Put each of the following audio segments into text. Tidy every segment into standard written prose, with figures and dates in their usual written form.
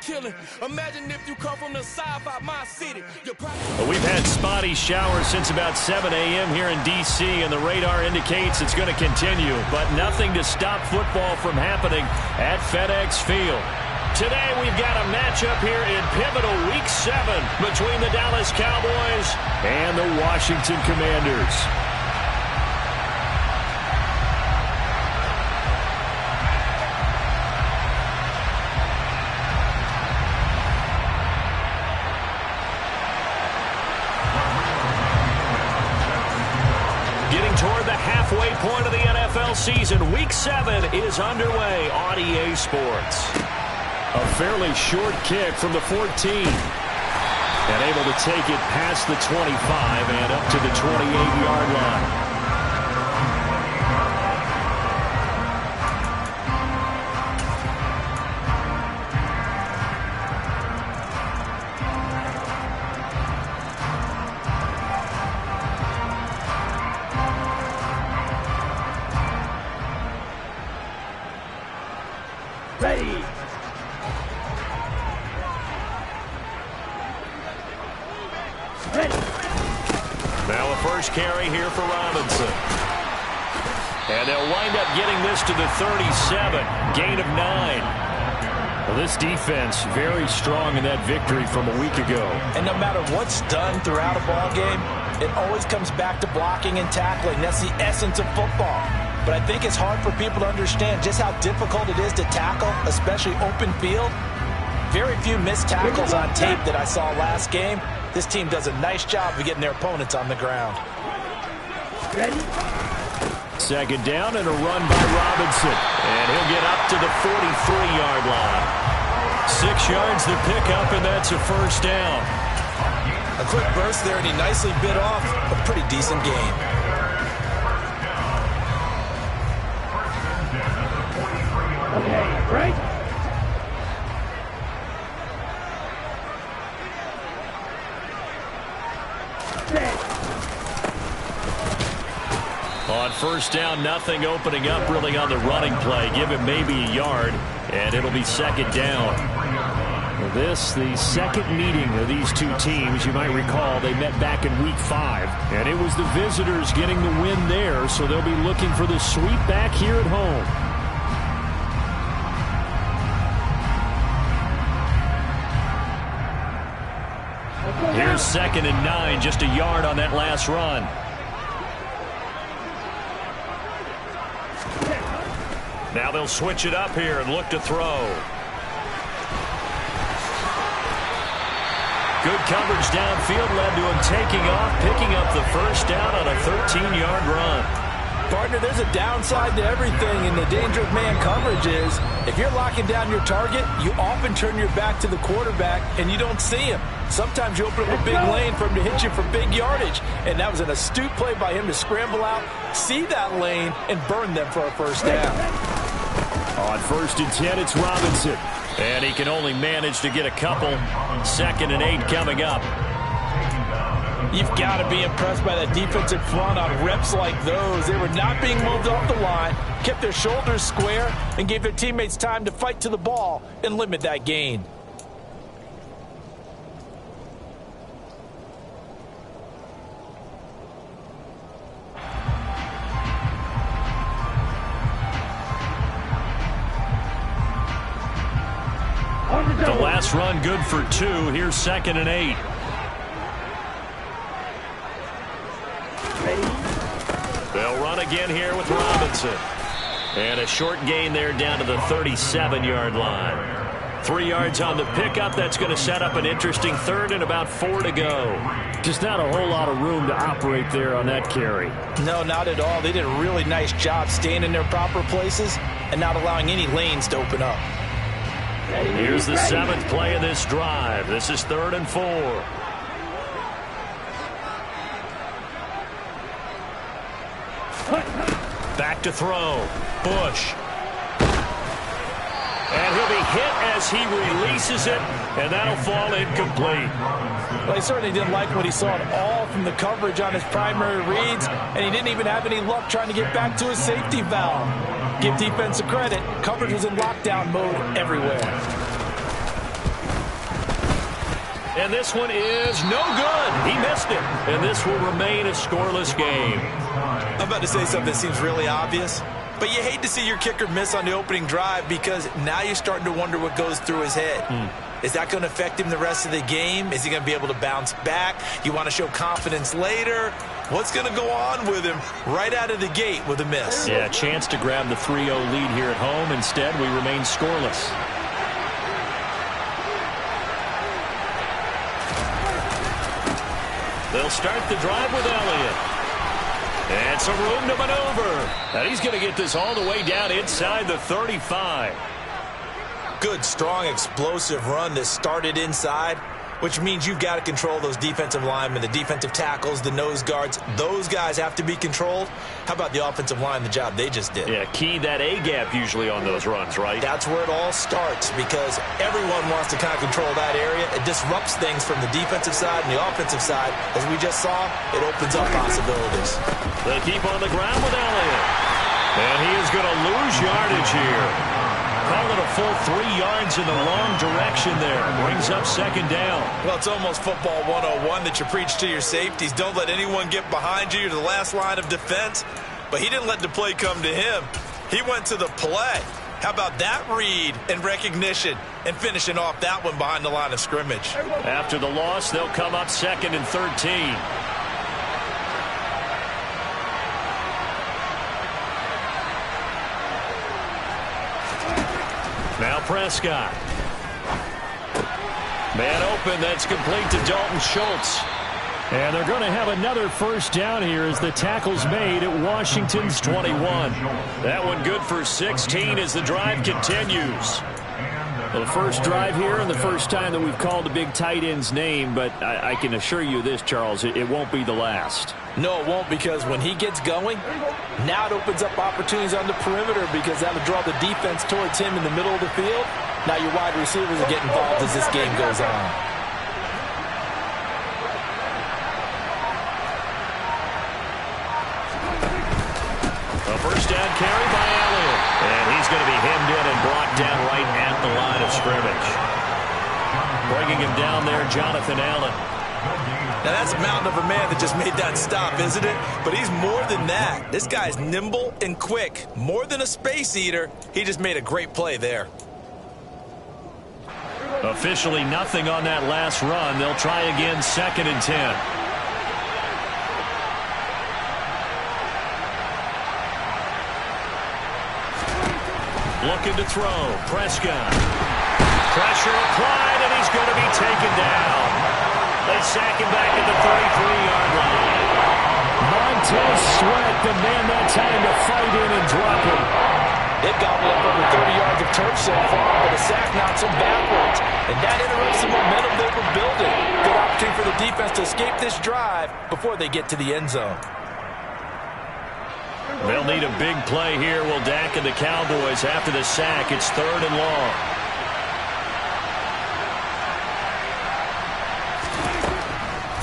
killing. Imagine if you come from the south out my city. Well, we've had spotty showers since about 7 a.m. here in D.C., and the radar indicates it's going to continue, but nothing to stop football from happening at FedEx Field. Today we've got a matchup here in pivotal Week 7 between the Dallas Cowboys and the Washington Commanders. Getting toward the halfway point of the NFL season, Week 7 is underway on EA Sports. A fairly short kick from the 14. And able to take it past the 25 and up to the 28-yard line. Ready. Now a first carry here for Robinson. And they'll wind up getting this to the 37. Gain of 9. Well, this defense very strong in that victory from a week ago. And no matter what's done throughout a ball game, it always comes back to blocking and tackling. That's the essence of football. But I think it's hard for people to understand just how difficult it is to tackle, especially open field. Very few missed tackles on tape that I saw last game. This team does a nice job of getting their opponents on the ground. Ready. Second down and a run by Robinson. And he'll get up to the 43-yard line. 6 yards to pick up, and that's a first down. A quick burst there, and he nicely bit off a pretty decent gain. Okay, right. On first down, nothing opening up really on the running play. Give him maybe a yard, and it'll be second down. Well, this, the second meeting of these two teams. You might recall they met back in Week 5, and it was the visitors getting the win there, so they'll be looking for the sweep back here at home. Here's 2nd and 9, just a yard on that last run. Now they'll switch it up here and look to throw. Good coverage downfield led to him taking off, picking up the first down on a 13-yard run. Partner, there's a downside to everything, and the danger of man coverage is if you're locking down your target, you often turn your back to the quarterback and you don't see him. Sometimes you open up a big lane for him to hit you for big yardage, and that was an astute play by him to scramble out, see that lane, and burn them for a first down. On 1st and 10, it's Robinson. And he can only manage to get a couple. 2nd and 8 coming up. You've got to be impressed by that defensive front on reps like those. They were not being moved off the line, kept their shoulders square, and gave their teammates time to fight to the ball and limit that gain. The last run good for 2. Here's 2nd and 8. They'll run again here with Robinson. And a short gain there down to the 37-yard line. 3 yards on the pickup. That's going to set up an interesting 3rd and about 4 to go. Just not a whole lot of room to operate there on that carry. No, not at all. They did a really nice job staying in their proper places and not allowing any lanes to open up. Here's the 7th play of this drive. This is 3rd and 4. Back to throw. Bush. And he'll be hit as he releases it, and that'll fall incomplete. Well, he certainly didn't like what he saw at all from the coverage on his primary reads, and he didn't even have any luck trying to get back to his safety valve. Give defense a credit. Coverage was in lockdown mode everywhere. And this one is no good. He missed it. And this will remain a scoreless game. I'm about to say something that seems really obvious, but you hate to see your kicker miss on the opening drive because now you're starting to wonder what goes through his head. Is that going to affect him the rest of the game? Is he going to be able to bounce back? You want to show confidence later? What's going to go on with him right out of the gate with a miss? Yeah, a chance to grab the 3-0 lead here at home. Instead, we remain scoreless. They'll start the drive with Elliott. And some room to maneuver. And he's going to get this all the way down inside the 35. Good, strong, explosive run that started inside, which means you've got to control those defensive linemen, the defensive tackles, the nose guards. Those guys have to be controlled. How about the offensive line, the job they just did? Yeah, key that A-gap usually on those runs, right? That's where it all starts because everyone wants to kind of control that area. It disrupts things from the defensive side and the offensive side. As we just saw, it opens up possibilities. They keep on the ground with Elliott. And he is going to lose yardage here. Call it a full 3 yards in the wrong direction there. Brings up second down. Well, it's almost football 101 that you preach to your safeties. Don't let anyone get behind you. You're the last line of defense. But he didn't let the play come to him. He went to the play. How about that read and recognition and finishing off that one behind the line of scrimmage? After the loss, they'll come up 2nd and 13. Now Prescott. Man open, that's complete to Dalton Schultz. And they're going to have another first down here as the tackle's made at Washington's 21. That one good for 16 as the drive continues. Well, the first drive here and the first time that we've called a big tight end's name, but I can assure you this, Charles, it won't be the last. No, it won't, because when he gets going, now it opens up opportunities on the perimeter because that'll draw the defense towards him in the middle of the field. Now your wide receivers will get involved as this game goes on. A first down carry by Elliott. And he's going to be hemmed in and brought down right at the line of scrimmage. Bringing him down there, Jonathan Allen. Now that's a mountain of a man that just made that stop, isn't it? But he's more than that. This guy's nimble and quick. More than a space eater. He just made a great play there. Officially nothing on that last run. They'll try again 2nd and 10. Looking to throw. Prescott. Pressure applied, and he's going to be taken down. They sack him back at the 33-yard line. Montez Sweat, the man that time to fight in and drop him. They've gobbled up over 30 yards of turf so far, but a sack knocks them backwards. And that interrupts the momentum they were building. Good opportunity for the defense to escape this drive before they get to the end zone. They'll need a big play here. Will Dak and the Cowboys after the sack. It's 3rd and long.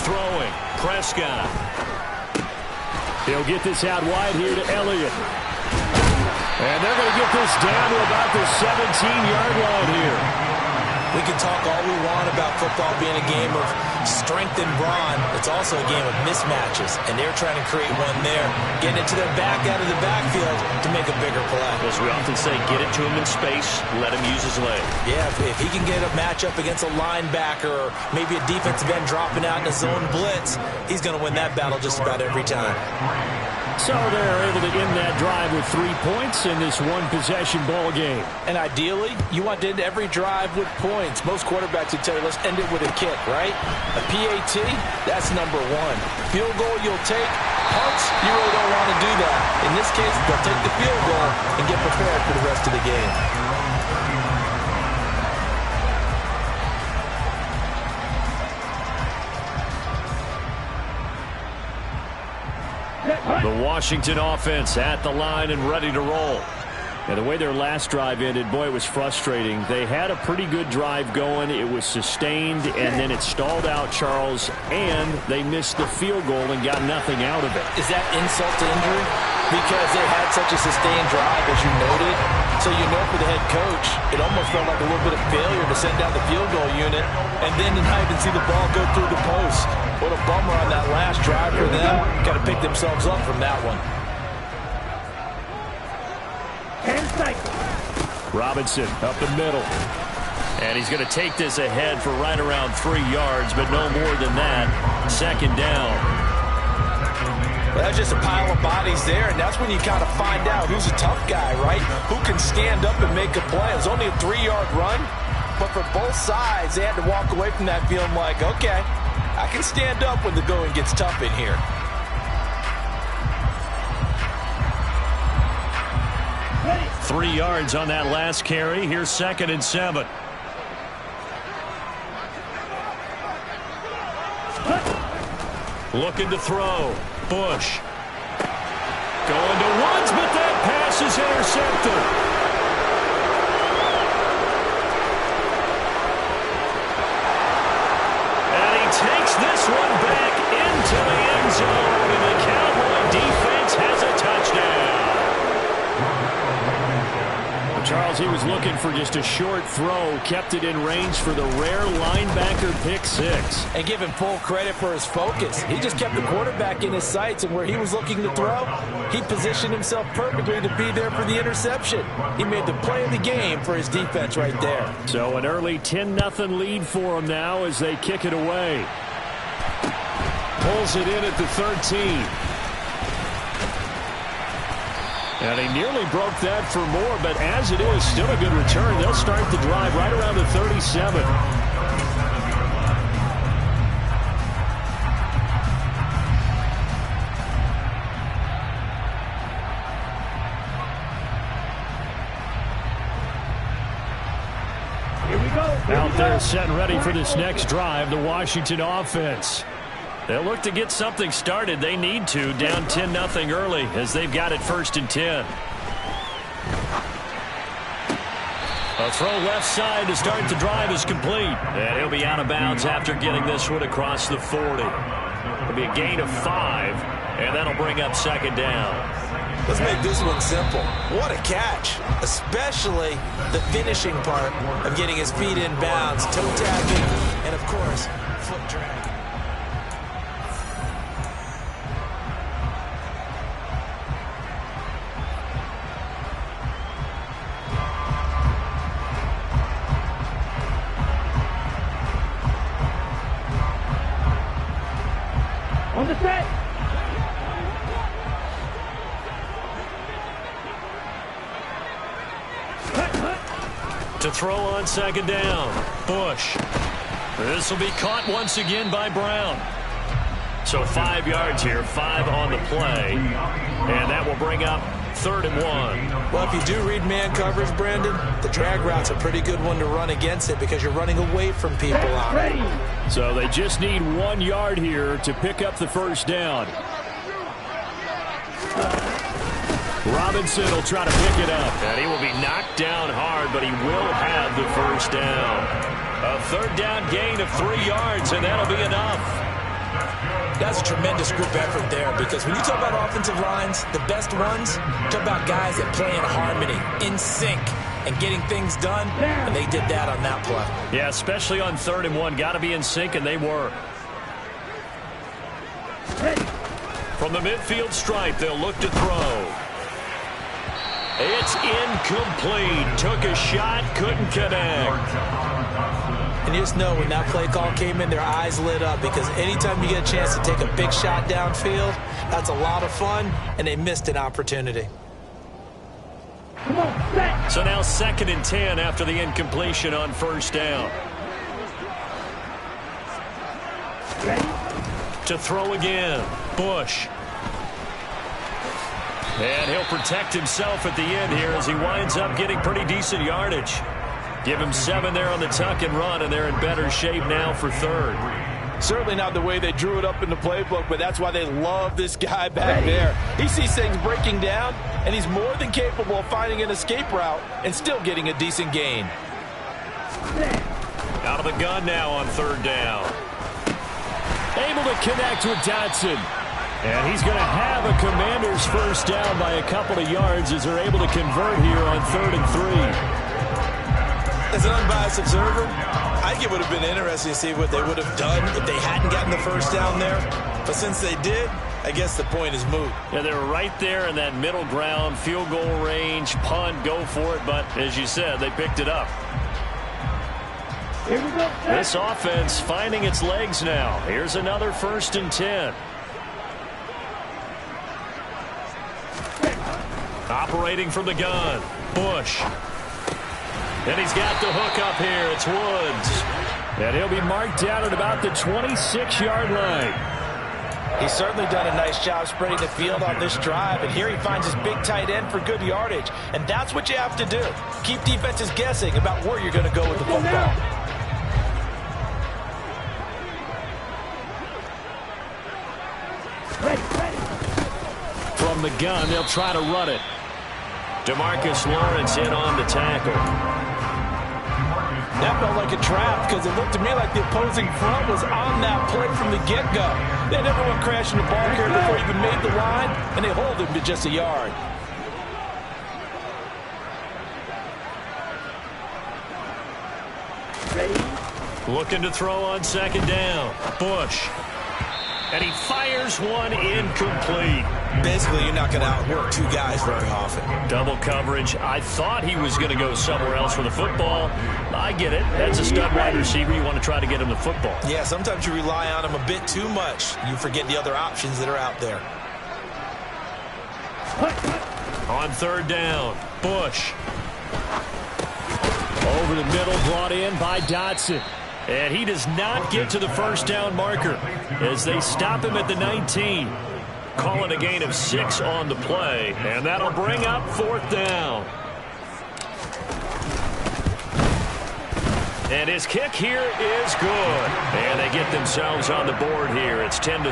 Throwing. Prescott. He'll get this out wide here to Elliott. And they're going to get this down to about the 17-yard line here. We can talk all we want about football being a game of strength and brawn. It's also a game of mismatches, and they're trying to create one there, getting it to their back out of the backfield to make a bigger play. As we often say, get it to him in space, let him use his leg. Yeah, if he can get a matchup against a linebacker or maybe a defensive end dropping out in a zone blitz, he's going to win that battle just about every time. So they're able to end that drive with 3 points in this one-possession ball game. And ideally, you want to end every drive with points. Most quarterbacks would tell you, let's end it with a kick, right? A PAT, that's number 1. Field goal you'll take. Punts, you really don't want to do that. In this case, they'll take the field goal and get prepared for the rest of the game. The Washington offense at the line and ready to roll. And the way their last drive ended, boy, it was frustrating. They had a pretty good drive going. It was sustained, and then it stalled out, Charles, and they missed the field goal and got nothing out of it. Is that insult to injury? Because they had such a sustained drive, as you noted, So you know for the head coach, it almost felt like a little bit of failure to send down the field goal unit and then to not even see the ball go through the post. What a bummer on that last drive for them. Got to pick themselves up from that one. And cycle. Robinson up the middle. And he's going to take this ahead for right around 3 yards, but no more than that. Second down. Well, that's just a pile of bodies there, and that's when you kind of find out who's a tough guy, right? Who can stand up and make a play. It was only a 3-yard run, but for both sides, they had to walk away from that feeling like, okay, I can stand up when the going gets tough in here. Ready. 3 yards on that last carry. Here's 2nd and 7. Looking to throw. Bush. Going to Woods, but that pass is intercepted. And he takes this one back into the end zone, and the Cowboy defense has a touchdown. Charles, he was looking for just a short throw, kept it in range for the rare linebacker pick 6. And give him full credit for his focus. He just kept the quarterback in his sights, and where he was looking to throw, he positioned himself perfectly to be there for the interception. He made the play of the game for his defense right there. So an early 10-0 lead for them now as they kick it away. Pulls it in at the 13. And he nearly broke that for more, but as it is, still a good return. They'll start the drive right around the 37. Here we go. Out there set and ready for this next drive, the Washington offense. They'll look to get something started. They need to, down 10-0 early as they've got it 1st and 10. A throw left side to start the drive is complete. And he'll be out of bounds after getting this one across the 40. It'll be a gain of 5, and that'll bring up 2nd down. Let's make this one simple. What a catch, especially the finishing part of getting his feet in bounds, toe tapping, and of course, foot drag. On the set. To throw on 2nd down. Bush. This will be caught once again by Brown. So 5 yards here, 5 on the play. And that will bring up 3rd and 1. Well, if you do read man coverage, Brandon, the drag route's a pretty good one to run against it because you're running away from people on it. Ready. So they just need 1 yard here to pick up the 1st down. Robinson will try to pick it up. And he will be knocked down hard, but he will have the 1st down. A 3rd down gain of 3 yards, and that'll be enough. That's a tremendous group effort there because when you talk about offensive lines, the best ones, talk about guys that play in harmony, in sync, and getting things done, and they did that on that play. Yeah, especially on 3rd and 1. Got to be in sync, and they were. Ready. From the midfield stripe, they'll look to throw. It's incomplete. Took a shot, couldn't connect. And you just know when that play call came in, their eyes lit up because anytime you get a chance to take a big shot downfield, that's a lot of fun, and they missed an opportunity. Come on, set. So now 2nd and 10 after the incompletion on 1st down. Ready. To throw again. Bush. And he'll protect himself at the end here as he winds up getting pretty decent yardage. Give him 7 there on the tuck and run, and they're in better shape now for 3rd. Certainly not the way they drew it up in the playbook, but that's why they love this guy back there. He sees things breaking down, and he's more than capable of finding an escape route and still getting a decent gain. Out of the gun now on 3rd down. Able to connect with Dotson. And he's going to have a Commanders first down by a couple of yards as they're able to convert here on 3rd and 3. As an unbiased observer, I think it would have been interesting to see what they would have done if they hadn't gotten the first down there. But since they did, I guess the point is moot. Yeah, they were right there in that middle ground, field goal range, punt, go for it. But as you said, they picked it up. Here we go. This offense finding its legs now. Here's another 1st and 10. Operating from the gun, Bush. And he's got the hook up here. It's Woods. And he'll be marked down at about the 26-yard line. He's certainly done a nice job spreading the field on this drive. And here he finds his big tight end for good yardage. And that's what you have to do. Keep defenses guessing about where you're going to go with the football. From the gun, they'll try to run it. DeMarcus Lawrence in on the tackle. That felt like a trap because it looked to me like the opposing front was on that play from the get-go. They had everyone crashing the ball carrier before he even made the line, and they hold him to just a yard. Looking to throw on 2nd down. Bush. And he fires one incomplete. Basically, you're not going to outwork two guys very often. Double coverage. I thought he was going to go somewhere else for the football. I get it. That's a stud wide receiver. You want to try to get him the football. Yeah, sometimes you rely on him a bit too much. You forget the other options that are out there. On 3rd down, Bush. Over the middle, brought in by Dotson. And he does not get to the first down marker as they stop him at the 19. Calling a gain of 6 on the play, and that'll bring up 4th down. And his kick here is good. And they get themselves on the board here. It's 10-3.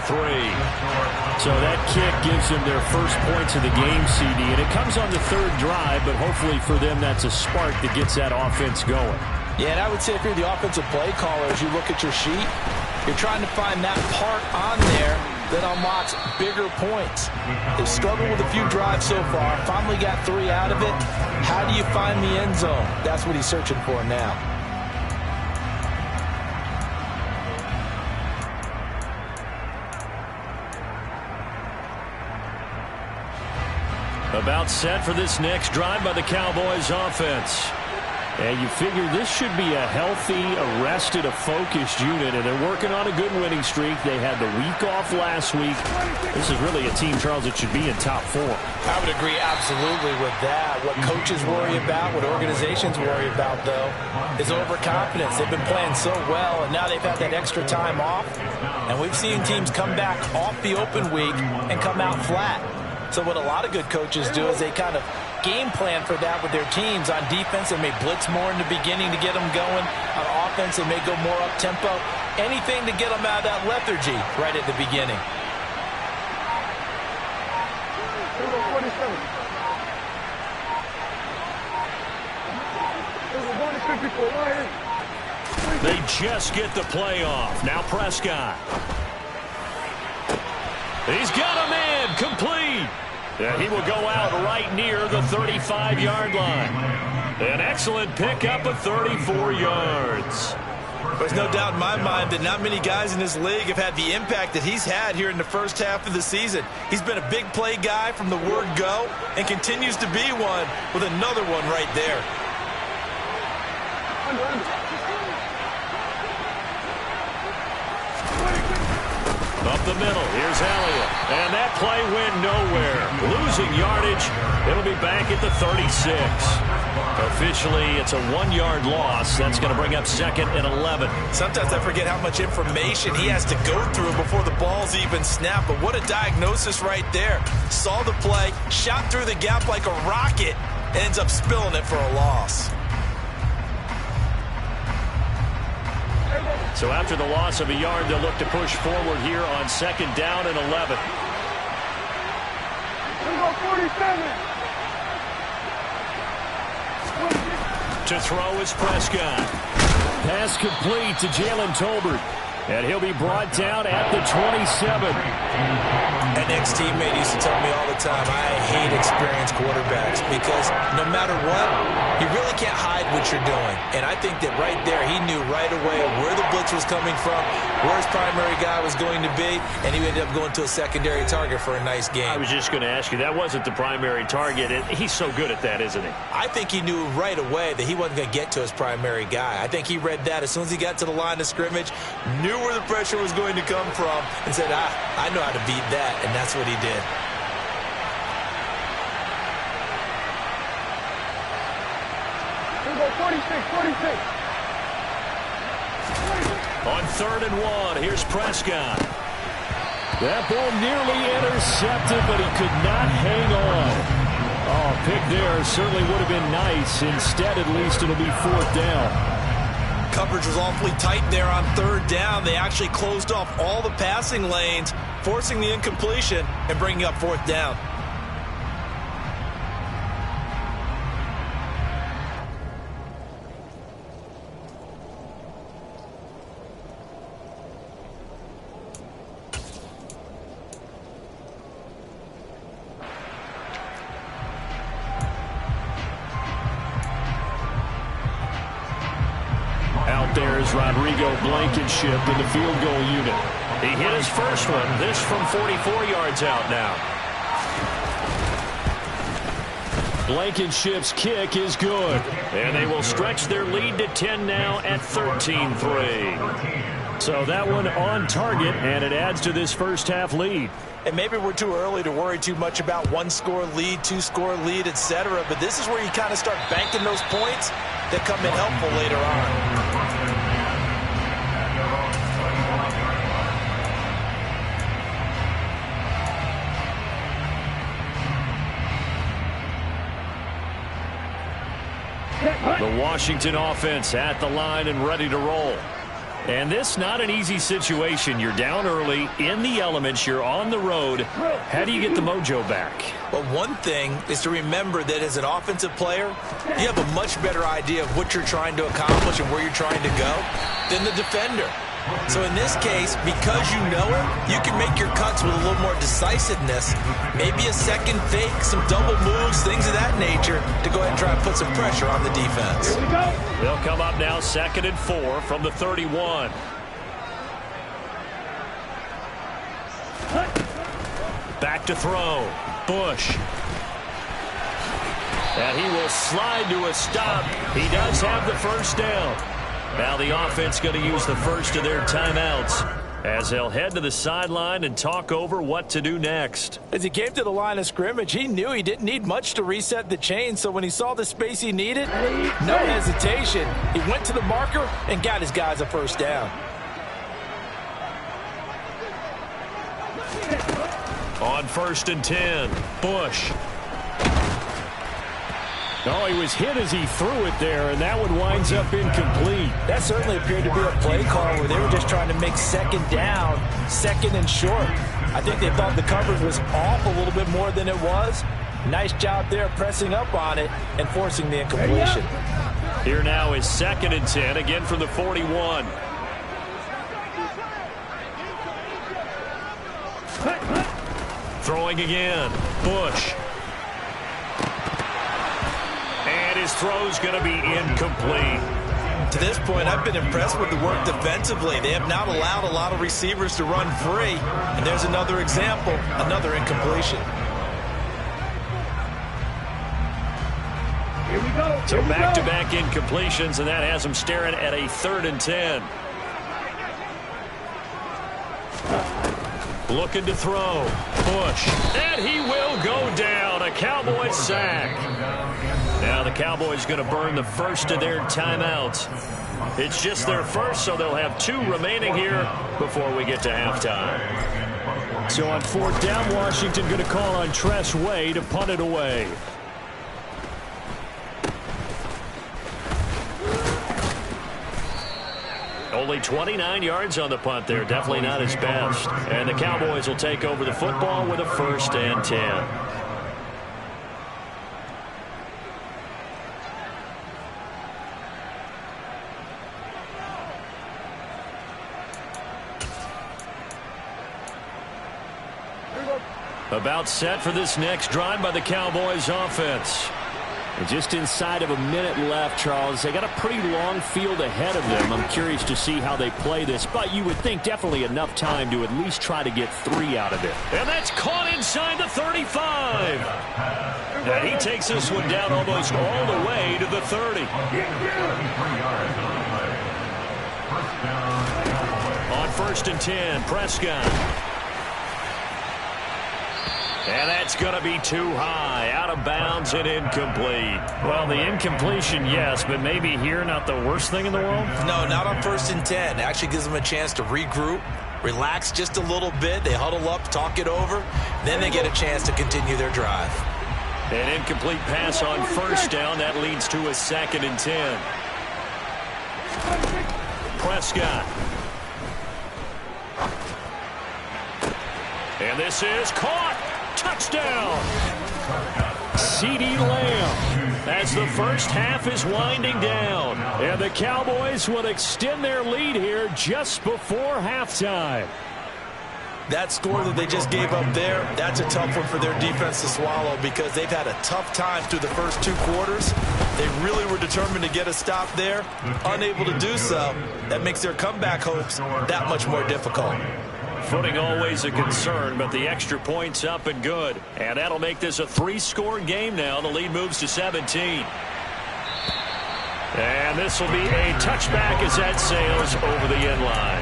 So that kick gives them their first points of the game, CD. And it comes on the 3rd drive, but hopefully for them that's a spark that gets that offense going. Yeah, and I would say if you're the offensive play caller, as you look at your sheet, you're trying to find that part on there that unlocks bigger points. They've struggled with a few drives so far. Finally got 3 out of it. How do you find the end zone? That's what he's searching for now. About set for this next drive by the Cowboys offense. And you figure this should be a healthy, arrested, a focused unit, and they're working on a good winning streak. They had the week off last week. This is really a team, Charles, that should be in top 4. I would agree absolutely with that. What coaches worry about, what organizations worry about, though, is overconfidence. They've been playing so well, and now they've had that extra time off. And we've seen teams come back off the open week and come out flat. So what a lot of good coaches do is they kind of game plan for that with their teams. On defense, they may blitz more in the beginning to get them going. On offense, they may go more up-tempo. Anything to get them out of that lethargy right at the beginning. They just get the play off. Now Prescott. He's got a man complete. And he will go out right near the 35-yard line. An excellent pickup of 34 yards. There's no doubt in my mind that not many guys in this league have had the impact that he's had here in the first half of the season. He's been a big play guy from the word go and continues to be one with another one right there. Up the middle, here's Elliott. And that play went nowhere. Losing yardage, it'll be back at the 36. Officially, it's a 1-yard loss. That's going to bring up 2nd and 11. Sometimes I forget how much information he has to go through before the ball's even snapped. But what a diagnosis right there. Saw the play, shot through the gap like a rocket, and ends up spilling it for a loss. So after the loss of a yard, they'll look to push forward here on 2nd down and 11. To throw is Prescott. Pass complete to Jalen Tolbert. And he'll be brought down at the 27. An ex-teammate used to tell me all the time, I hate experienced quarterbacks because no matter what, you really can't hide what you're doing. And I think that right there, he knew right away where the blitz was coming from, where his primary guy was going to be, and he ended up going to a secondary target for a nice game. I was just going to ask you, that wasn't the primary target. He's so good at that, isn't he? I think he knew right away that he wasn't going to get to his primary guy. I think he read that as soon as he got to the line of scrimmage, knew where the pressure was going to come from, and said, I know how to beat that, and that's what he did. Here we go, 46. On 3rd and 1, here's Prescott. That ball nearly intercepted, but he could not hang on. Oh, pick there certainly would have been nice. Instead, at least it'll be 4th down. Coverage was awfully tight there on 3rd down. They actually closed off all the passing lanes, forcing the incompletion and bringing up 4th down. There's Rodrigo Blankenship in the field goal unit. He hit his first one. This from 44 yards out now. Blankenship's kick is good. And they will stretch their lead to 10 now at 13-3. So that one on target, and it adds to this first half lead. And maybe we're too early to worry too much about 1-score lead, 2-score lead, etc. But this is where you kind of start banking those points that come in helpful later on. The Washington offense at the line and ready to roll. And this not an easy situation. You're down early, in the elements, you're on the road. How do you get the mojo back? Well, one thing is to remember that as an offensive player, you have a much better idea of what you're trying to accomplish and where you're trying to go than the defender. So in this case, because you know it, you can make your cuts with a little more decisiveness. Maybe a second fake, some double moves, things of that nature to go ahead and try and put some pressure on the defense. Here we go. They'll come up now 2nd and 4 from the 31. Back to throw. Bush. And he will slide to a stop. He does have the first down. Now the offense going to use the first of their timeouts as they'll head to the sideline and talk over what to do next. As he came to the line of scrimmage, he knew he didn't need much to reset the chain, so when he saw the space he needed, no hesitation. He went to the marker and got his guys a first down. On 1st and 10, Bush. Oh, he was hit as he threw it there, and that one winds up incomplete. That certainly appeared to be a play call where they were just trying to make 2nd down, 2nd and short. I think they thought the coverage was off a little bit more than it was. Nice job there pressing up on it and forcing the incompletion. Here now is 2nd and 10, again from the 41. Throwing again, Bush. And his throw's going to be incomplete. To this point, I've been impressed with the work defensively. They have not allowed a lot of receivers to run free. And there's another example, another incompletion. Here we go. So back-to-back incompletions, and that has them staring at a 3rd and 10. Looking to throw. Bush. And he will go down. A Cowboy sack. Now the Cowboys going to burn the first of their timeouts. It's just their first, so they'll have 2 remaining here before we get to halftime. So on 4th down, Washington going to call on Tress Way to punt it away. Only 29 yards on the punt there. Definitely not his best. And the Cowboys will take over the football with a 1st and 10. About set for this next drive by the Cowboys offense. And just inside of a minute left, Charles. They got a pretty long field ahead of them. I'm curious to see how they play this, but you would think definitely enough time to at least try to get 3 out of it. And that's caught inside the 35. And he takes this one down almost all the way to the 30. On 1st and 10, Prescott. And that's going to be too high, out of bounds and incomplete. Well, the incompletion, yes, but maybe here not the worst thing in the world? No, not on 1st and 10. It actually gives them a chance to regroup, relax just a little bit. They huddle up, talk it over. Then they get a chance to continue their drive. An incomplete pass on 1st down. That leads to a 2nd and 10. Prescott. And this is caught. Touchdown. CeeDee Lamb as the first half is winding down. And the Cowboys will extend their lead here just before halftime. That score that they just gave up there, that's a tough one for their defense to swallow because they've had a tough time through the first 2 quarters. They really were determined to get a stop there, unable to do so. That makes their comeback hopes that much more difficult. Footing always a concern, but the extra point's up and good. And that'll make this a 3-score game now. The lead moves to 17. And this will be a touchback as that sails over the end line.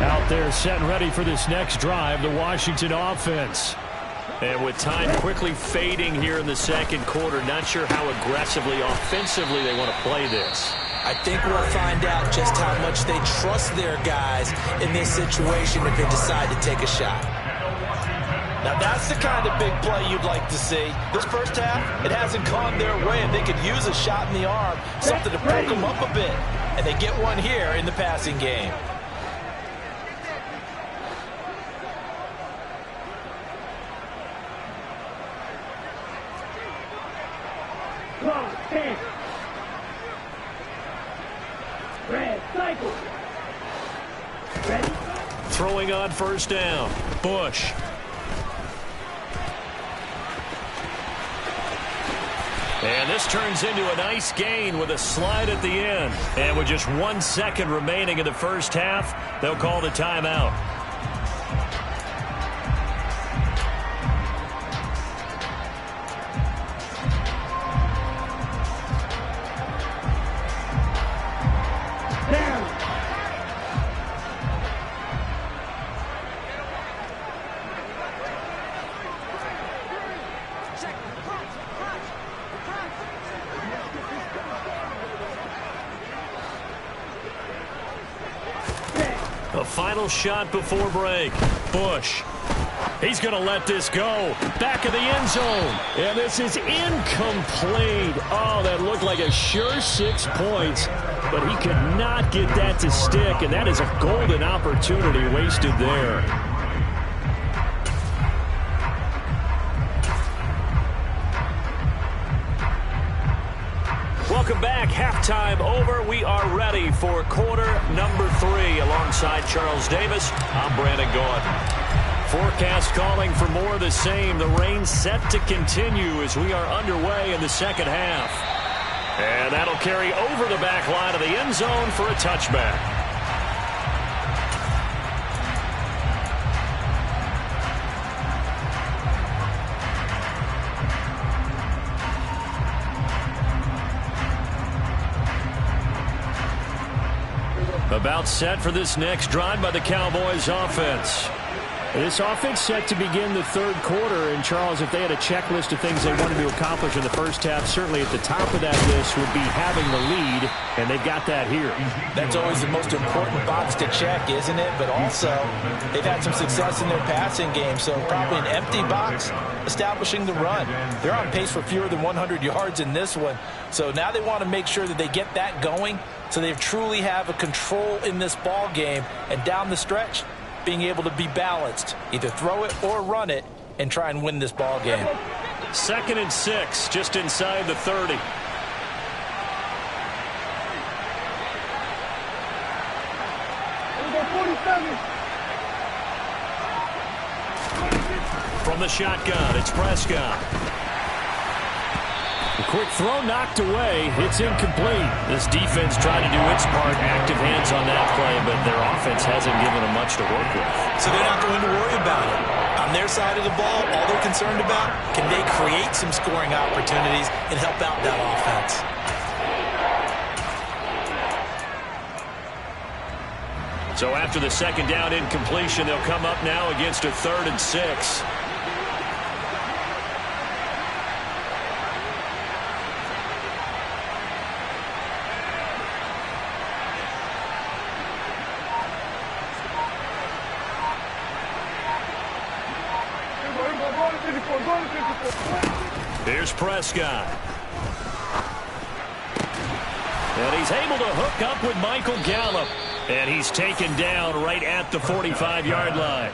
Out there set and ready for this next drive, the Washington offense. And with time quickly fading here in the 2nd quarter, not sure how aggressively, offensively they want to play this. I think we'll find out just how much they trust their guys in this situation if they decide to take a shot. Now that's the kind of big play you'd like to see. This first half, it hasn't gone their way, and they could use a shot in the arm, something to perk them up a bit. And they get one here in the passing game. Throwing on 1st down, Bush. And this turns into a nice gain with a slide at the end. And with just 1 second remaining in the first half, they'll call the timeout. Final shot before break. Bush. He's going to let this go. Back of the end zone. And this is incomplete. Oh, that looked like a sure 6 points. But he could not get that to stick. And that is a golden opportunity wasted there. Welcome back. Halftime over. We are ready for quarter number 3. Alongside Charles Davis, I'm Brandon Gaudin. Forecast calling for more of the same. The rain set to continue as we are underway in the 2nd half. And that'll carry over the back line of the end zone for a touchback. About set for this next drive by the Cowboys offense. This offense set to begin the 3rd quarter. And, Charles, if they had a checklist of things they wanted to accomplish in the first half, certainly at the top of that list would be having the lead, and they've got that here. That's always the most important box to check, isn't it? But also, they've had some success in their passing game, so probably an empty box establishing the run. They're on pace for fewer than 100 yards in this one, so now they want to make sure that they get that going so they truly have a control in this ball game, and down the stretch, being able to be balanced, either throw it or run it, and try and win this ball game. 2nd and 6, just inside the 30. From the shotgun, it's Prescott. The quick throw knocked away. It's incomplete. This defense trying to do its part. Active hands on that play, but their offense hasn't given them much to work with. So they're not going to worry about it. On their side of the ball, all they're concerned about, can they create some scoring opportunities and help out that offense? So after the second down incompletion, they'll come up now against a 3rd and 6. Here's Prescott. And he's able to hook up with Michael Gallup. And he's taken down right at the 45-yard line.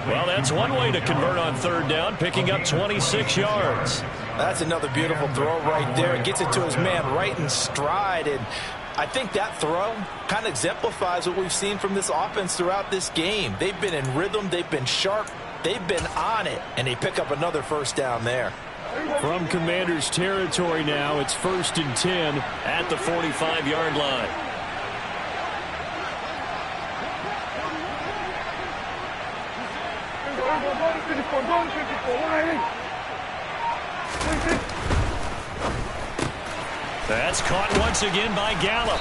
Well, that's one way to convert on 3rd down, picking up 26 yards. That's another beautiful throw right there. It gets it to his man right in stride. And I think that throw kind of exemplifies what we've seen from this offense throughout this game. They've been in rhythm. They've been sharp. They've been on it. And they pick up another 1st down there. From Commanders territory now, it's 1st and 10 at the 45-yard line. That's caught once again by Gallup.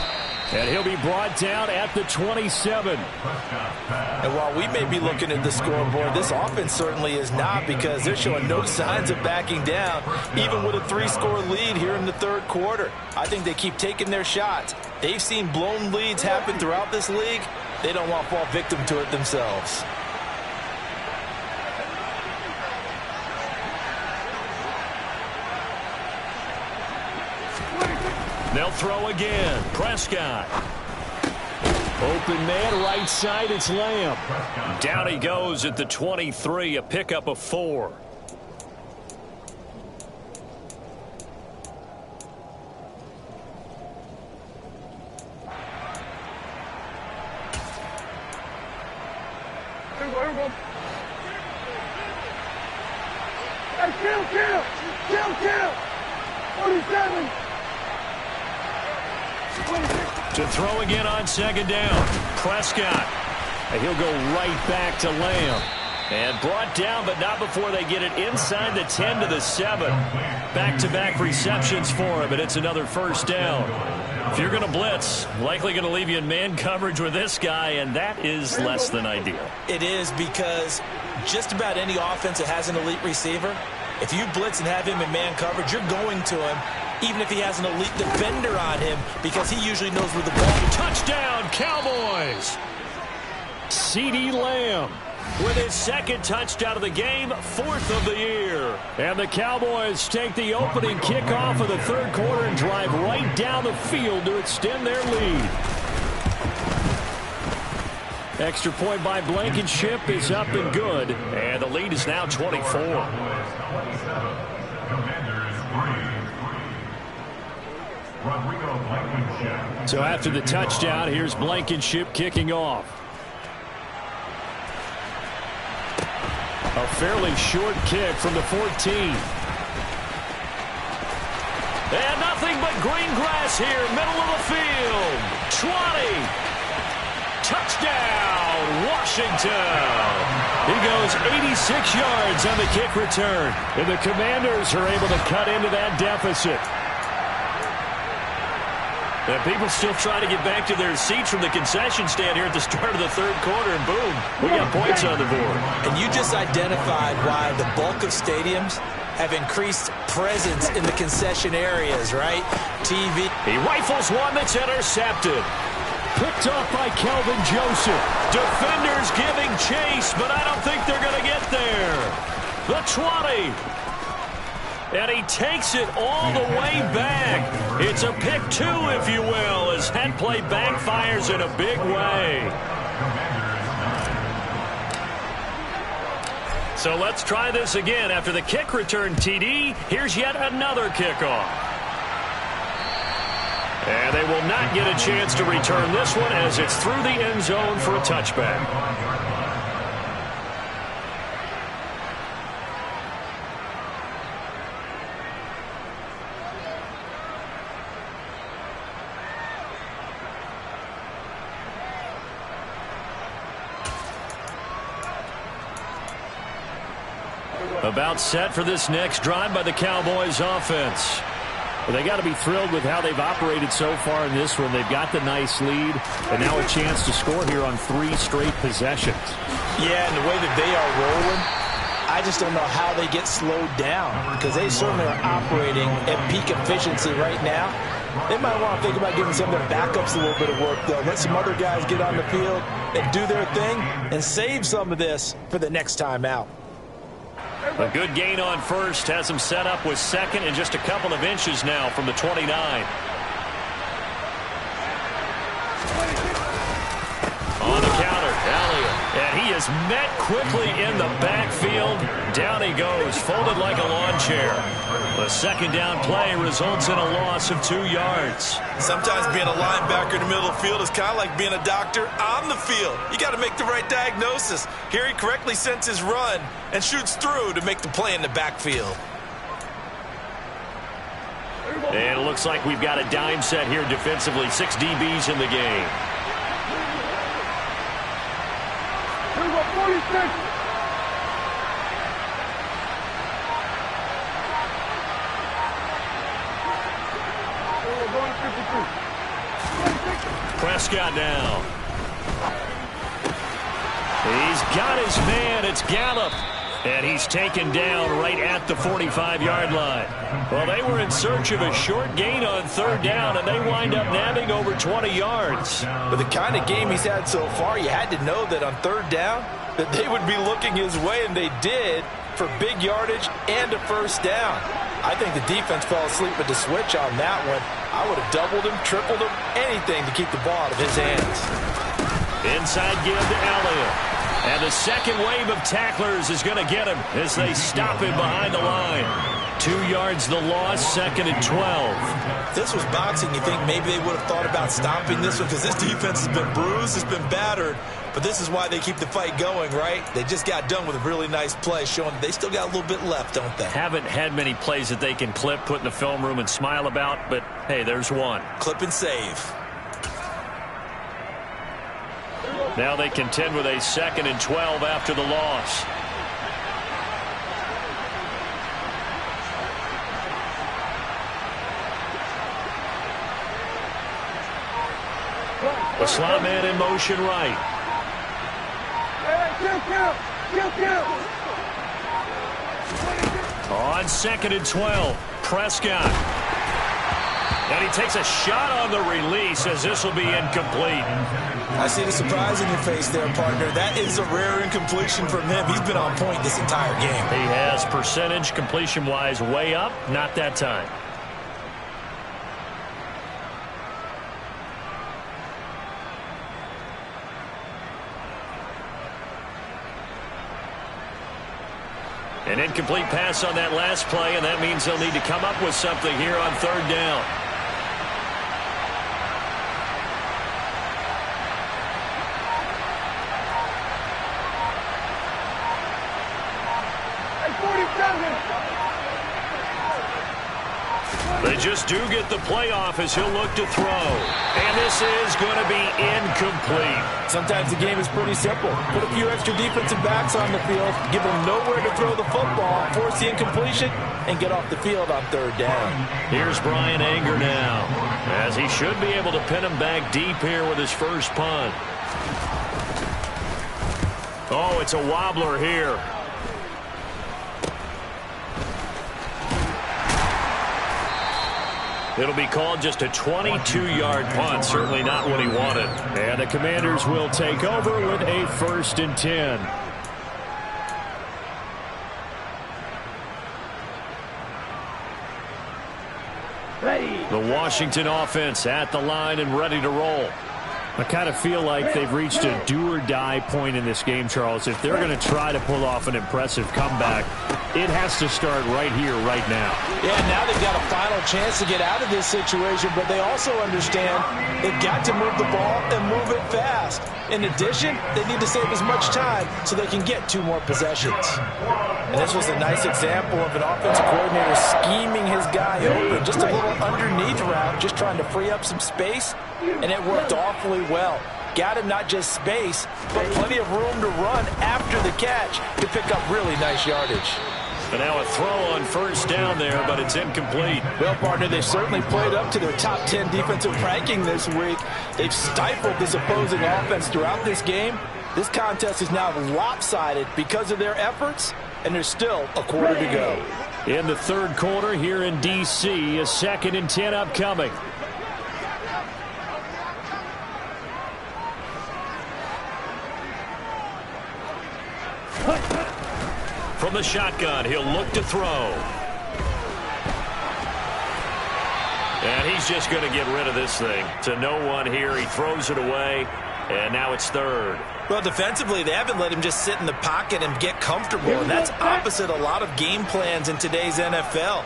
And he'll be brought down at the 27. And while we may be looking at the scoreboard, this offense certainly is not, because they're showing no signs of backing down, even with a 3-score lead here in the 3rd quarter. I think they keep taking their shots. They've seen blown leads happen throughout this league. They don't want to fall victim to it themselves. They'll throw again. Prescott. Open man, right side, it's Lamb. Down he goes at the 23, a pickup of 4. Kill! 47! To throw again on 2nd down. Prescott. And he'll go right back to Lamb. And brought down, but not before they get it inside the 10 to the 7. Back-to-back receptions for him, and it's another 1st down. If you're going to blitz, likely going to leave you in man coverage with this guy, and that is less than ideal. It is, because just about any offense that has an elite receiver, if you blitz and have him in man coverage, you're going to him, even if he has an elite defender on him, because he usually knows where the ball is. Touchdown, Cowboys! CeeDee Lamb with his 2nd touchdown of the game, 4th of the year. And the Cowboys take the opening kickoff of the 3rd quarter and drive right down the field to extend their lead. Extra point by Blankenship is up and good. And the lead is now 24. So after the touchdown, here's Blankenship kicking off. A fairly short kick from the 14. And nothing but green grass here, middle of the field. 20. Touchdown, Washington. He goes 86 yards on the kick return. And the Commanders are able to cut into that deficit. And people still trying to get back to their seats from the concession stand here at the start of the 3rd quarter, and boom, we got points on the board. And you just identified why the bulk of stadiums have increased presence in the concession areas, right? TV. He rifles one that's intercepted. Picked off by Kelvin Joseph. Defenders giving chase, but I don't think they're going to get there. The 20. And he takes it all the way back. It's a pick 2, if you will, as that play backfires in a big way. So let's try this again. After the kick return TD, here's yet another kickoff. And they will not get a chance to return this one as it's through the end zone for a touchback. About set for this next drive by the Cowboys offense. Well, they got to be thrilled with how they've operated so far in this one. They've got the nice lead, and now a chance to score here on 3 straight possessions. Yeah, and the way that they are rolling, I just don't know how they get slowed down, because they certainly are operating at peak efficiency right now. They might want to think about giving some of their backups a little bit of work, though. Let some other guys get on the field and do their thing and save some of this for the next time out. A good gain on first has him set up with second and just a couple of inches now from the 29. On the counter, Elliott. And he is met quickly in the backfield. Down he goes, folded like a lawn chair. The second down play results in a loss of 2 yards. Sometimes being a linebacker in the middle of the field is kind of like being a doctor on the field. You got to make the right diagnosis. Here he correctly sends his run and shoots through to make the play in the backfield. And it looks like we've got a dime set here defensively. 6 DBs in the game. 46. Prescott now. He's got his man. It's Gallup. And he's taken down right at the 45-yard line. Well, they were in search of a short gain on 3rd down, and they wind up nabbing over 20 yards. With the kind of game he's had so far, you had to know that on 3rd down that they would be looking his way, and they did, for big yardage and a first down. I think the defense fell asleep at the switch on that one. I would have doubled him, tripled him, anything to keep the ball out of his hands. Inside give to Elliott. And the second wave of tacklers is going to get him as they stop him behind the line. 2 yards the loss, 2nd and 12. If this was boxing, you think maybe they would have thought about stopping this one, because this defense has been bruised, it's been battered. But this is why they keep the fight going, right? They just got done with a really nice play, showing they still got a little bit left, don't they? Haven't had many plays that they can clip, put in the film room, and smile about, but hey, there's one. Clip and save. Now they contend with a 2nd and 12 after the loss. The slot man in motion right. On 2nd and 12, Prescott. And he takes a shot on the release as this will be incomplete. I see the surprise in your face there, partner. That is a rare incompletion from him. He's been on point this entire game. He has percentage completion-wise way up, not that time. An incomplete pass on that last play, and that means they'll need to come up with something here on 3rd down. They just do get the playoff as he'll look to throw. And this is going to be incomplete. Sometimes the game is pretty simple. Put a few extra defensive backs on the field, give them nowhere to throw the football, force the incompletion, and get off the field on 3rd down. Here's Brian Anger now, as he should be able to pin him back deep here with his first punt. Oh, it's a wobbler here. It'll be called just a 22-yard punt. Certainly not what he wanted. And the Commanders will take over with a 1st and 10. Ready. The Washington offense at the line and ready to roll. I kind of feel like they've reached a do-or-die point in this game, Charles. If they're going to try to pull off an impressive comeback, it has to start right here, right now. Yeah, now they've got a final chance to get out of this situation, but they also understand they've got to move the ball and move it fast. In addition, they need to save as much time so they can get 2 more possessions. And this was a nice example of an offensive coordinator scheming his guy open. Just a little underneath route, just trying to free up some space, and it worked awfully well. Got him not just space, but plenty of room to run after the catch to pick up really nice yardage. And now a throw on first down there, but it's incomplete. Well, partner, they've certainly played up to their top 10 defensive ranking this week. They've stifled this opposing offense throughout this game. This contest is now lopsided because of their efforts, and there's still a quarter to go. In the third quarter here in D.C., a 2nd and 10 upcoming. From the shotgun, he'll look to throw. And he's just going to get rid of this thing. To no one here. He throws it away, and now it's 3rd. Well, defensively, they haven't let him just sit in the pocket and get comfortable, and that's opposite a lot of game plans in today's NFL.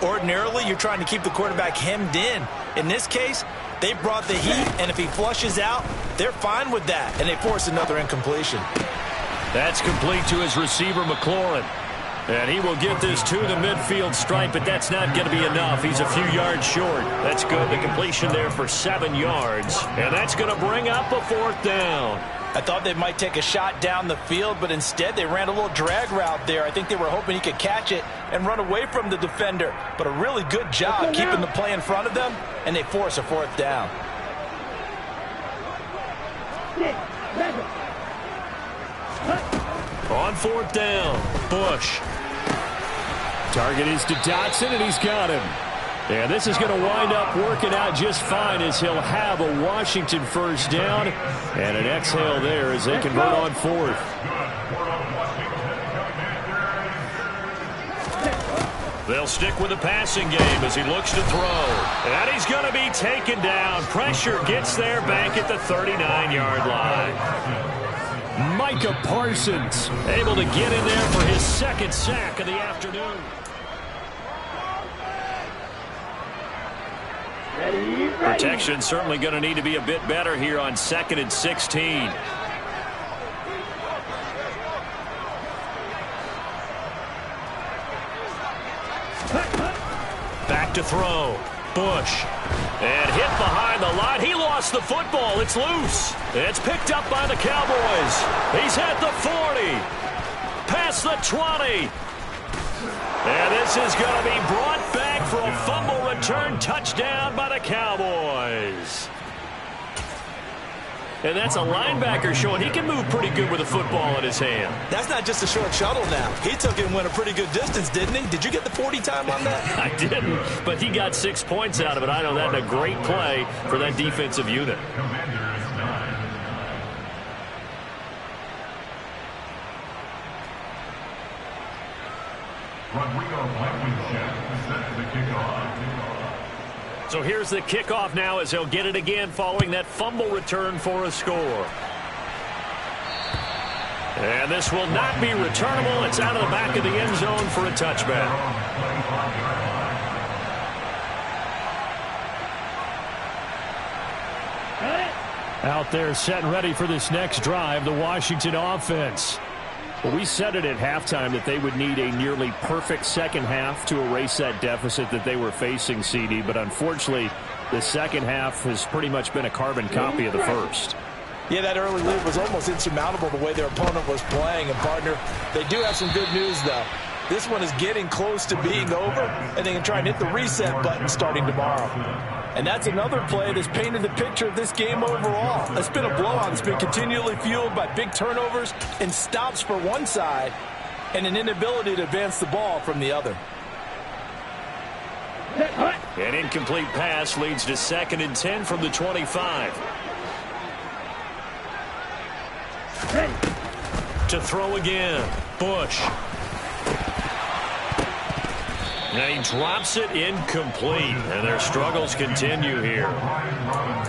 Ordinarily, you're trying to keep the quarterback hemmed in. In this case, they brought the heat, and if he flushes out, they're fine with that, and they force another incompletion. That's complete to his receiver, McLaurin. And he will get this to the midfield stripe, but that's not going to be enough. He's a few yards short. That's good. The completion there for 7 yards. And that's going to bring up a 4th down. I thought they might take a shot down the field, but instead they ran a little drag route there. I think they were hoping he could catch it and run away from the defender. But a really good job keeping the play in front of them, and they force a 4th down. On 4th down, Bush. Target is to Dotson, and he's got him. And this is going to wind up working out just fine as he'll have a Washington first down. And an exhale there as they convert on 4th. They'll stick with the passing game as he looks to throw. And he's going to be taken down. Pressure gets there back at the 39-yard line. Micah Parsons able to get in there for his 2nd sack of the afternoon. Protection certainly going to need to be a bit better here on 2nd and 16. Back to throw. Bush. And hit behind the line. He lost the football. It's loose. It's picked up by the Cowboys. He's at the 40. Past the 20. And this is going to be brought back for a fumble return touchdown by the Cowboys. And that's a linebacker showing he can move pretty good with a football in his hand. That's not just a short shuttle now. He took it and went a pretty good distance, didn't he? Did you get the 40 time on that? I didn't, but he got 6 points out of it. I know that's a great play for that defensive unit. So here's the kickoff now as he'll get it again following that fumble return for a score. And this will not be returnable. It's out of the back of the end zone for a touchback. Out there set and ready for this next drive, the Washington offense. Well, we said it at halftime that they would need a nearly perfect second half to erase that deficit that they were facing, CD. But unfortunately, the second half has pretty much been a carbon copy of the first. Yeah, that early lead was almost insurmountable the way their opponent was playing. And, partner, they do have some good news, though. This one is getting close to being over, and they can try and hit the reset button starting tomorrow. And that's another play that's painted the picture of this game overall. It's been a blowout that's been continually fueled by big turnovers and stops for one side and an inability to advance the ball from the other. An incomplete pass leads to 2nd and 10 from the 25. To throw again, Bush. And he drops it incomplete, and their struggles continue here.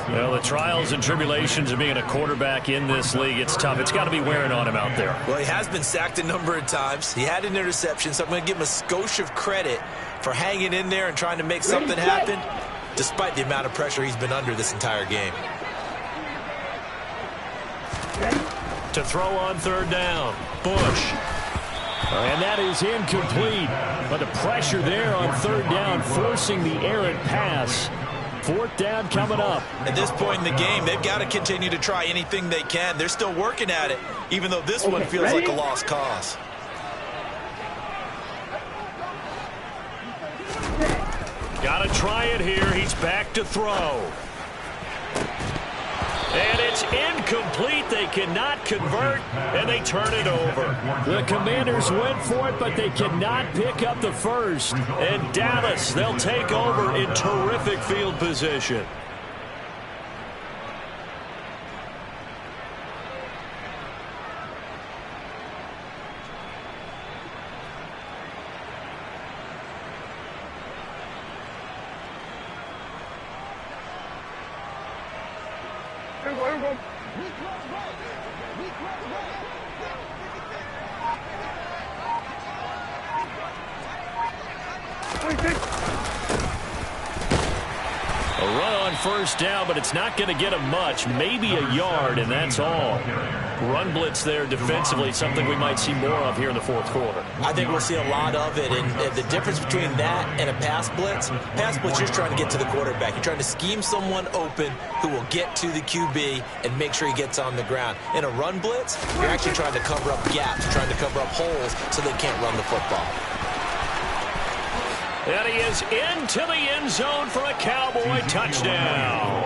Well, the trials and tribulations of being a quarterback in this league, it's tough. It's got to be wearing on him out there. Well, he has been sacked a number of times. He had an interception, so I'm going to give him a skosh of credit for hanging in there and trying to make something happen, despite the amount of pressure he's been under this entire game. To throw on 3rd down, Bush. And that is incomplete. But the pressure there on 3rd down, forcing the errant pass. 4th down coming up. At this point in the game, they've got to continue to try anything they can. They're still working at it, even though this one feels like a lost cause. going to try it here. He's back to throw. And it's incomplete. They cannot convert, and they turn it over. The Commanders went for it, but they cannot pick up the first. And Dallas, they'll take over in terrific field position. A run on first down, but it's not going to get him much. Maybe a yard, and that's all. Run blitz there defensively, something we might see more of here in the fourth quarter. I think we'll see a lot of it, and the difference between that and a pass blitz, you're trying to get to the quarterback. You're trying to scheme someone open who will get to the QB and make sure he gets on the ground. In a run blitz, you're actually trying to cover up gaps, trying to cover up holes so they can't run the football. And he is into the end zone for a Cowboy touchdown.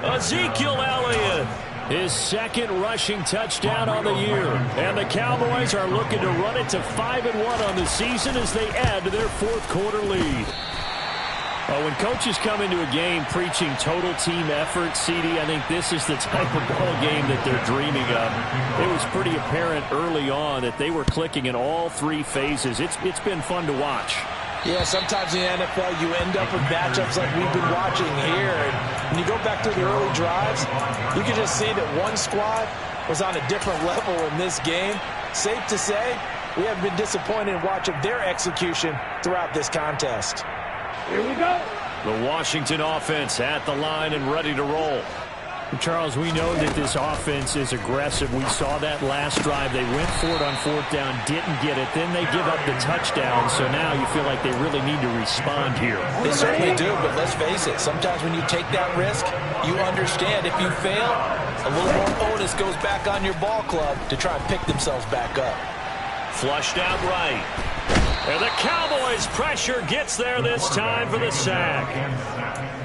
Ezekiel Elliott. His second rushing touchdown on the year. And the Cowboys are looking to run it to 5-1 on the season as they add to their fourth quarter lead. When coaches come into a game preaching total team effort, CD, I think this is the type of ball game that they're dreaming of. It was pretty apparent early on that they were clicking in all three phases. It's been fun to watch. Yeah, sometimes in the NFL you end up with matchups like we've been watching here. And when you go back to the early drives, you can just see that one squad was on a different level in this game. Safe to say, we have been disappointed in watching their execution throughout this contest. Here we go. The Washington offense at the line and ready to roll. Charles, we know that this offense is aggressive. We saw that last drive. They went for it on fourth down, didn't get it. Then they give up the touchdown, so now you feel like they really need to respond here. They certainly do, but let's face it. Sometimes when you take that risk, you understand if you fail, a little more onus goes back on your ball club to try and pick themselves back up. Flushed out right. And the Cowboys' pressure gets there this time for the sack.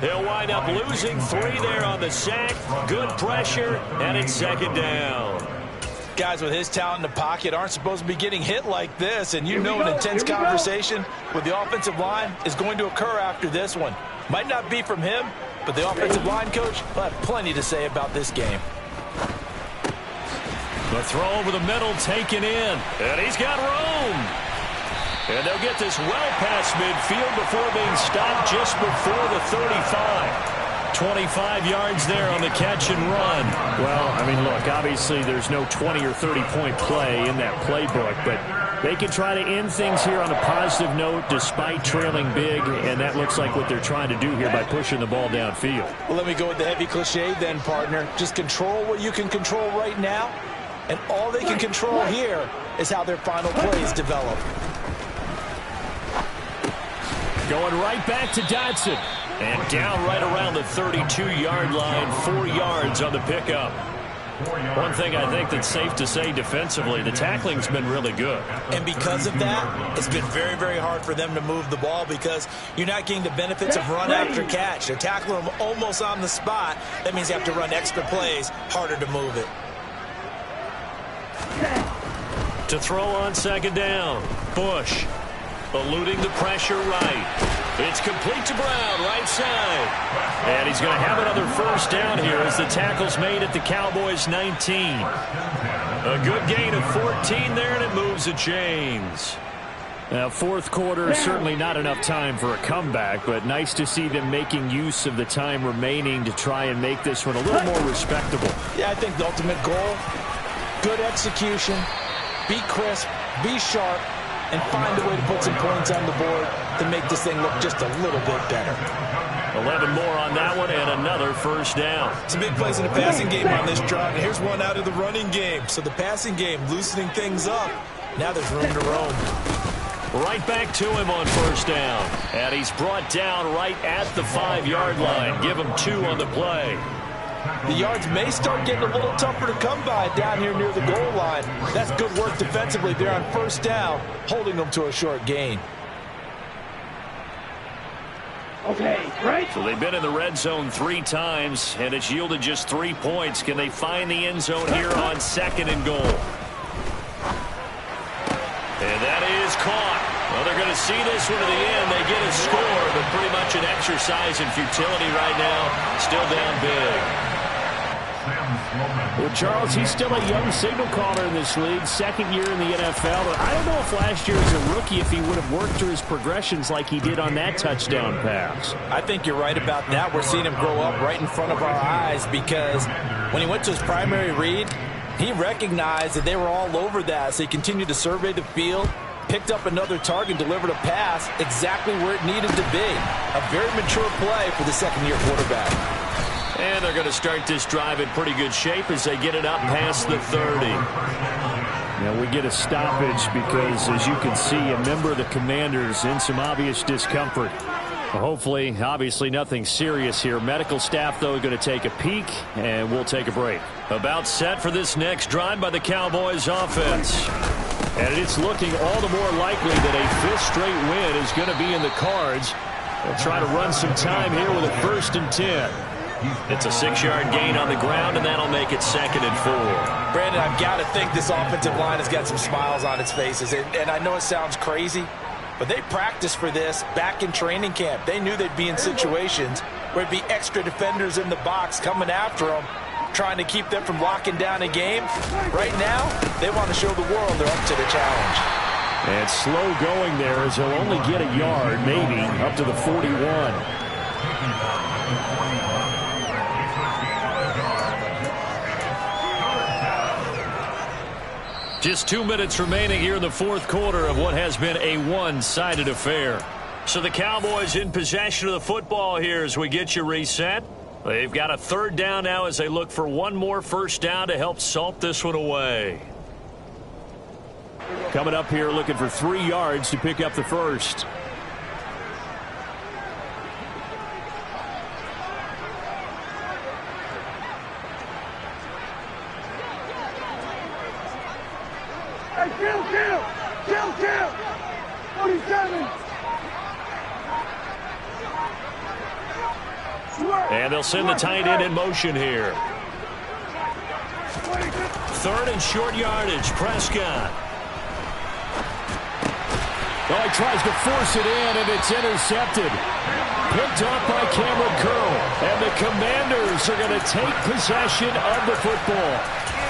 They'll wind up losing 3 there on the sack. Good pressure, and it's second down. Guys with his talent in the pocket aren't supposed to be getting hit like this, and you know an intense conversation with the offensive line is going to occur after this one. Might not be from him, but the offensive line coach will have plenty to say about this game. The throw over the middle taken in, and he's got room. And they'll get this well past midfield before being stopped just before the 35. 25 yards there on the catch and run. Well, I mean, look, obviously there's no 20 or 30-point play in that playbook, but they can try to end things here on a positive note despite trailing big, and that looks like what they're trying to do here by pushing the ball downfield. Well, let me go with the heavy cliche then, partner. Just control what you can control right now, and all they can control here is how their final plays develop. Going right back to Dodson. And down right around the 32-yard line, 4 yards on the pickup. One thing I think that's safe to say defensively, the tackling's been really good. And because of that, it's been very, very hard for them to move the ball because you're not getting the benefits of run after catch. They're tackling them almost on the spot. That means you have to run extra plays, harder to move it. To throw on second down, Bush. Eluding the pressure right. It's complete to Brown, right side. And he's going to have another first down here as the tackle's made at the Cowboys' 19. A good gain of 14 there, and it moves the chains. Now, fourth quarter, certainly not enough time for a comeback, but nice to see them making use of the time remaining to try and make this one a little more respectable. Yeah, I think the ultimate goal, good execution, be crisp, be sharp, and find a way to put some points on the board to make this thing look just a little bit better. 11 more on that one and another first down. Some big plays in the passing game on this drive. And here's one out of the running game. So the passing game loosening things up. Now there's room to roam. Right back to him on first down. And he's brought down right at the 5-yard line. Give him 2 on the play. The yards may start getting a little tougher to come by down here near the goal line. That's good work defensively there on first down, holding them to a short gain. Okay, right. So they've been in the red zone 3 times, and it's yielded just 3 points. Can they find the end zone here on 2nd and goal? And that is caught. Well, they're going to see this one to the end. They get a score, but pretty much an exercise in futility right now. Still down big. Well, Charles, he's still a young signal caller in this league, 2nd year in the NFL. But I don't know if last year as a rookie, if he would have worked through his progressions like he did on that touchdown pass. I think you're right about that. We're seeing him grow up right in front of our eyes because when he went to his primary read, he recognized that they were all over that, so he continued to survey the field, picked up another target, delivered a pass exactly where it needed to be. A very mature play for the 2nd-year quarterback. And they're going to start this drive in pretty good shape as they get it up past the 30. Now we get a stoppage because, as you can see, a member of the Commanders in some obvious discomfort. Hopefully, obviously, nothing serious here. Medical staff, though, are going to take a peek, and we'll take a break. About set for this next drive by the Cowboys offense. And it's looking all the more likely that a 5th straight win is going to be in the cards. They'll try to run some time here with a 1st and 10. It's a 6-yard gain on the ground, and that'll make it 2nd and 4. Brandon, I've got to think this offensive line has got some smiles on its faces. And I know it sounds crazy, but they practiced for this back in training camp. They knew they'd be in situations where it'd be extra defenders in the box coming after them, trying to keep them from locking down a game. Right now, they want to show the world they're up to the challenge. And slow going there as he'll only get a yard, maybe, up to the 41. Just 2 minutes remaining here in the 4th quarter of what has been a one-sided affair. So the Cowboys in possession of the football here as we get you reset. They've got a 3rd down now as they look for one more 1st down to help salt this one away. Coming up here looking for 3 yards to pick up the 1st. Kill! 47! And they'll send the tight end in motion here. 3rd and short yardage. Prescott. Oh, he tries to force it in, and it's intercepted. Picked off by Cameron Curl. And the Commanders are going to take possession of the football.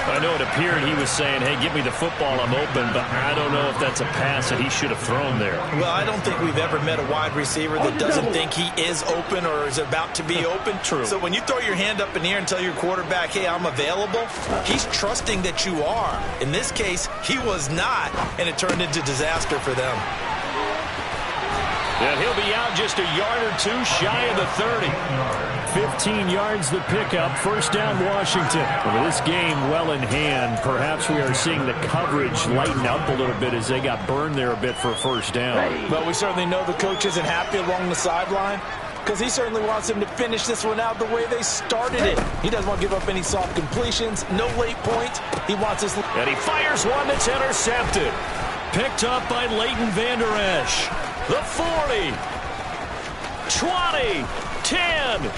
I know it appeared he was saying, hey, give me the football, I'm open, but I don't know if that's a pass that he should have thrown there. Well, I don't think we've ever met a wide receiver that doesn't think he is open or is about to be open. True. So when you throw your hand up in the air and tell your quarterback, hey, I'm available, he's trusting that you are. In this case, he was not, and it turned into disaster for them. And he'll be out just a yard or 2 shy of the 30. 15 yards the pickup. 1st down Washington. With this game well in hand, perhaps we are seeing the coverage lighten up a little bit as they got burned there a bit for a 1st down. But we certainly know the coach isn't happy along the sideline because he certainly wants them to finish this one out the way they started it. He doesn't want to give up any soft completions, no late points. He wants his... And he fires one that's intercepted. Picked up by Leighton Vander Esch. The 40, 20, 10.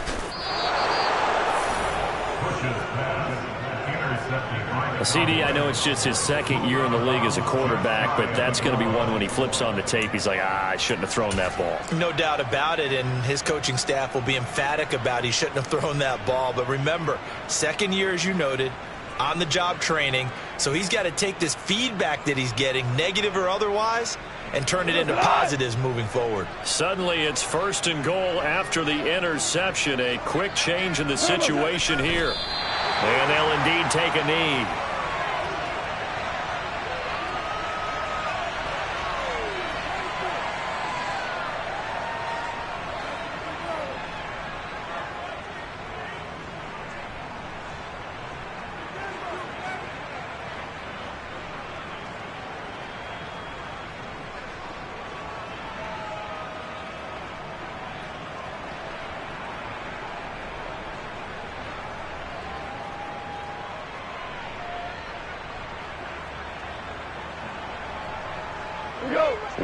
CD, I know it's just his 2nd year in the league as a quarterback, but that's going to be one when he flips on the tape. He's like, I shouldn't have thrown that ball. No doubt about it, and his coaching staff will be emphatic about he shouldn't have thrown that ball. But remember, 2nd year, as you noted, on-the-job training, so he's got to take this feedback that he's getting, negative or otherwise, and turn it into positives moving forward. Suddenly it's 1st and goal after the interception. A quick change in the situation here. And they'll indeed take a knee.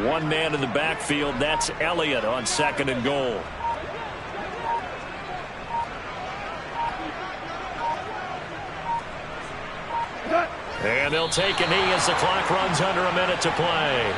One man in the backfield. That's Elliott on 2nd and goal. And they'll take a knee as the clock runs under a minute to play.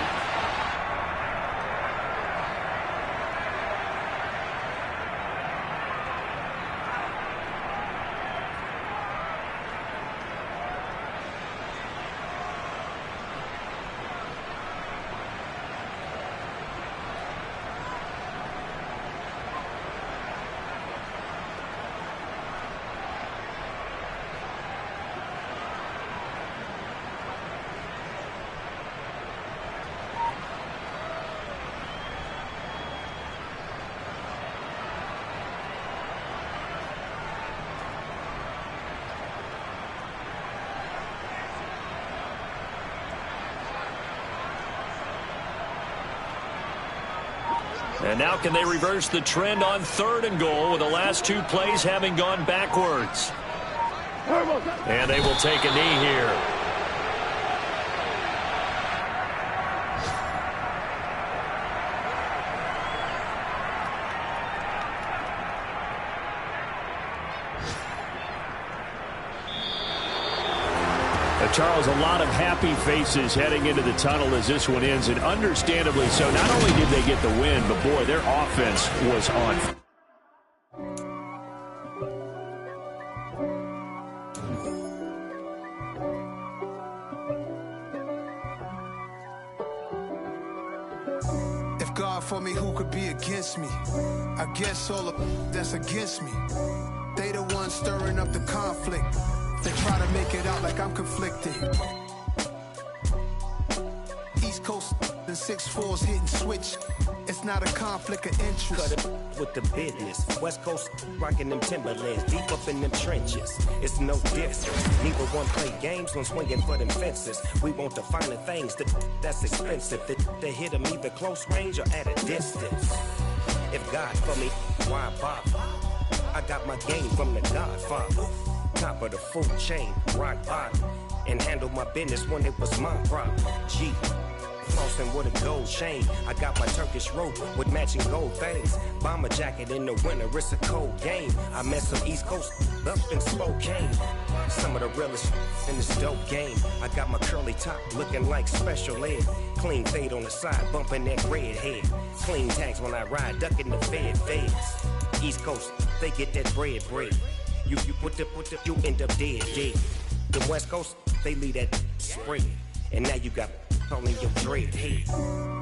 And now can they reverse the trend on 3rd and goal with the last 2 plays having gone backwards? And they will take a knee here. Charles, a lot of happy faces heading into the tunnel as this one ends, and understandably so. Not only did they get the win, but boy, their offense was on. If God for me, who could be against me? I guess all of that's against me. They the ones stirring up the conflict. They try to make it out like I'm conflicted. East Coast and 6'4's hitting switch. It's not a conflict of interest. Cut it with the business. West Coast rocking them Timberlands, deep up in them trenches. It's no difference. Neither one play games when swinging for them fences. We want the finer things that's expensive. They hit them either close range or at a distance. If God for me, why bother? I got my game from the Godfather. Top of the food chain, rock bottom, and handle my business when it was my problem. G, flossing with a gold chain. I got my Turkish rope with matching gold things. Bomber jacket in the winter, it's a cold game. I met some East Coast up in Spokane. Some of the realest in this dope game. I got my curly top looking like special ed. Clean fade on the side, bumping that red head. Clean tags when I ride, ducking the feds. East Coast, they get that bread. You you end up dead. The West Coast, they leave that spray. And now you got only your dread head.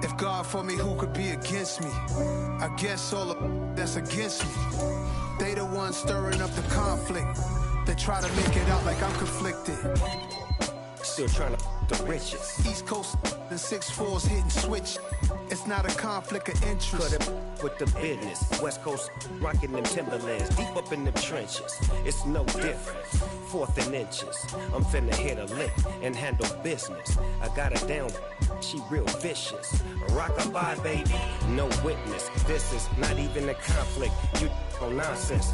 If God for me, who could be against me? I guess all of that's against me. They the ones stirring up the conflict. They try to make it out like I'm conflicted. Still trying to the riches. East Coast, the 6'4's hitting switch. It's not a conflict of interest. Cut it with the business. West Coast rocking them Timberlands, deep up in them trenches. It's no different. 4th and inches. I'm finna hit a lick and handle business. I got her down, she real vicious. Rock-a-bye, baby, no witness. This is not even a conflict. You on nonsense.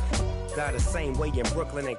Got the same way in Brooklyn and